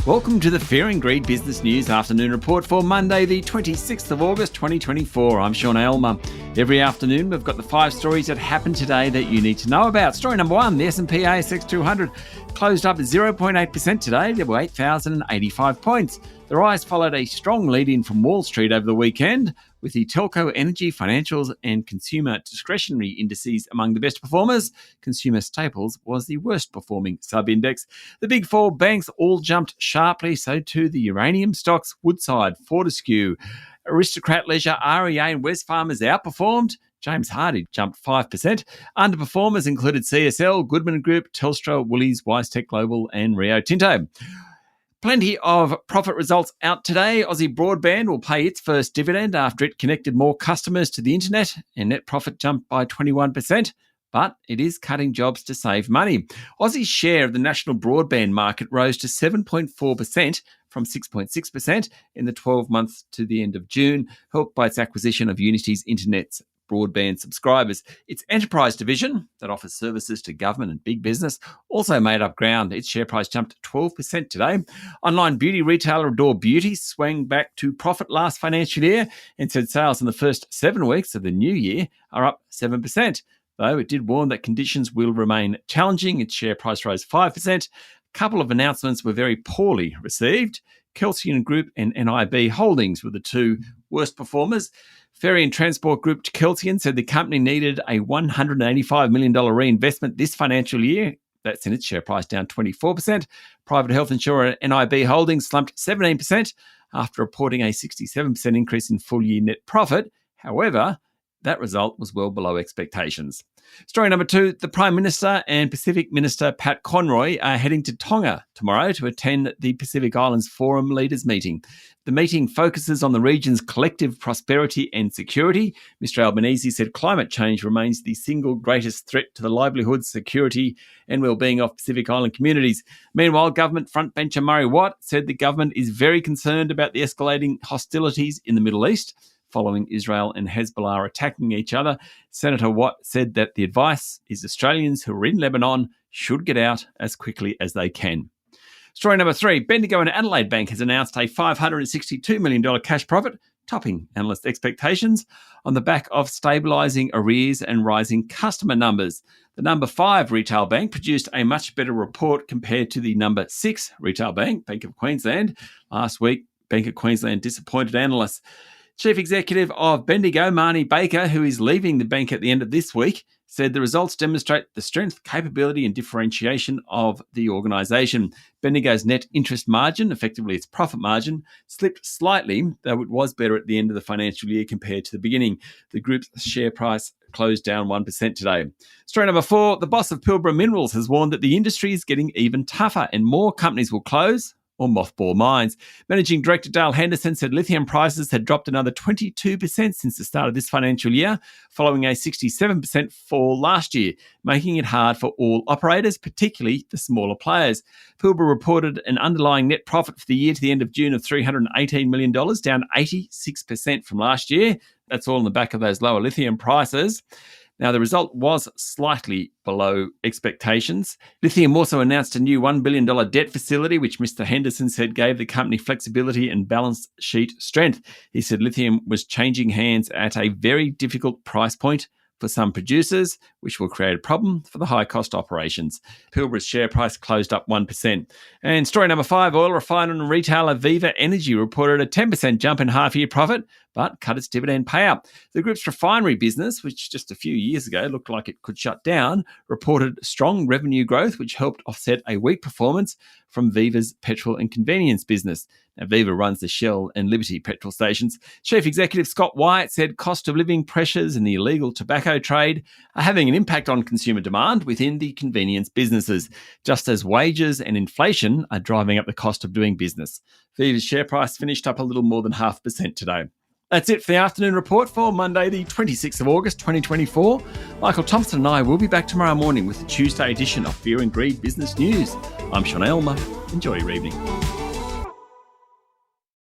Welcome to the Fear and Greed Business News Afternoon Report for Monday, the 26th of August, 2024. I'm Sean Aylmer. Every afternoon, we've got the 5 stories that happened today that you need to know about. Story number 1, the S&P ASX 200 closed up 0.8% today. There were 8,085 points. The rise followed a strong lead-in from Wall Street over the weekend, with the telco, energy, financials and consumer discretionary indices among the best performers. Consumer staples was the worst performing sub-index. The big 4 banks all jumped sharply, so too the uranium stocks. Woodside, Fortescue, Aristocrat Leisure, REA and Wesfarmers outperformed. James Hardie jumped 5%. Underperformers included CSL, Goodman Group, Telstra, Woolies, WiseTech Global and Rio Tinto. Plenty of profit results out today. Aussie Broadband will pay its first dividend after it connected more customers to the internet, and net profit jumped by 21%, but it is cutting jobs to save money. Aussie's share of the national broadband market rose to 7.4% from 6.6% in the 12 months to the end of June, helped by its acquisition of Unity's internet's broadband subscribers. Its enterprise division, that offers services to government and big business, also made up ground. Its share price jumped 12% today. Online beauty retailer Adore Beauty swung back to profit last financial year and said sales in the first 7 weeks of the new year are up 7%. Though it did warn that conditions will remain challenging, its share price rose 5%. A couple of announcements were very poorly received. Kelsian Group and NIB Holdings were the 2 worst performers. Ferry and Transport Group Kelsian said the company needed a $185 million reinvestment this financial year. That sent its share price down 24%. Private health insurer NIB Holdings slumped 17% after reporting a 67% increase in full-year net profit. However, that result was well below expectations. Story number 2, the Prime Minister and Pacific Minister Pat Conroy are heading to Tonga tomorrow to attend the Pacific Islands Forum Leaders Meeting. The meeting focuses on the region's collective prosperity and security. Mr Albanese said climate change remains the single greatest threat to the livelihoods, security and well-being of Pacific Island communities. Meanwhile, government frontbencher Murray Watt said the government is very concerned about the escalating hostilities in the Middle East following Israel and Hezbollah attacking each other. Senator Watt said that the advice is Australians who are in Lebanon should get out as quickly as they can. Story number 3, Bendigo and Adelaide Bank has announced a $562 million cash profit, topping analyst expectations on the back of stabilising arrears and rising customer numbers. The number 5 retail bank produced a much better report compared to the number 6 retail bank, Bank of Queensland. Last week, Bank of Queensland disappointed analysts. Chief Executive of Bendigo, Marnie Baker, who is leaving the bank at the end of this week, said the results demonstrate the strength, capability and differentiation of the organisation. Bendigo's net interest margin, effectively its profit margin, slipped slightly, though it was better at the end of the financial year compared to the beginning. The group's share price closed down 1% today. Story number 4, the boss of Pilbara Minerals has warned that the industry is getting even tougher and more companies will close or mothball mines. Managing Director Dale Henderson said lithium prices had dropped another 22% since the start of this financial year, following a 67% fall last year, making it hard for all operators, particularly the smaller players. Pilbara reported an underlying net profit for the year to the end of June of $318 million, down 86% from last year. That's all on the back of those lower lithium prices. Now, the result was slightly below expectations. Lithium also announced a new $1 billion debt facility, which Mr. Henderson said gave the company flexibility and balance sheet strength. He said lithium was changing hands at a very difficult price point for some producers, which will create a problem for the high-cost operations. Pilbara's share price closed up 1%. And story number 5, oil refiner and retailer Viva Energy reported a 10% jump in half-year profit, but cut its dividend payout. The group's refinery business, which just a few years ago looked like it could shut down, reported strong revenue growth, which helped offset a weak performance from Viva's petrol and convenience business. Now, Viva runs the Shell and Liberty petrol stations. Chief Executive Scott Wyatt said cost of living pressures and the illegal tobacco trade are having an impact on consumer demand within the convenience businesses, just as wages and inflation are driving up the cost of doing business. Viva's share price finished up a little more than 0.5% today. That's it for the afternoon report for Monday, the 26th of August, 2024. Michael Thompson and I will be back tomorrow morning with the Tuesday edition of Fear and Greed Business News. I'm Sean Aylmer. Enjoy your evening.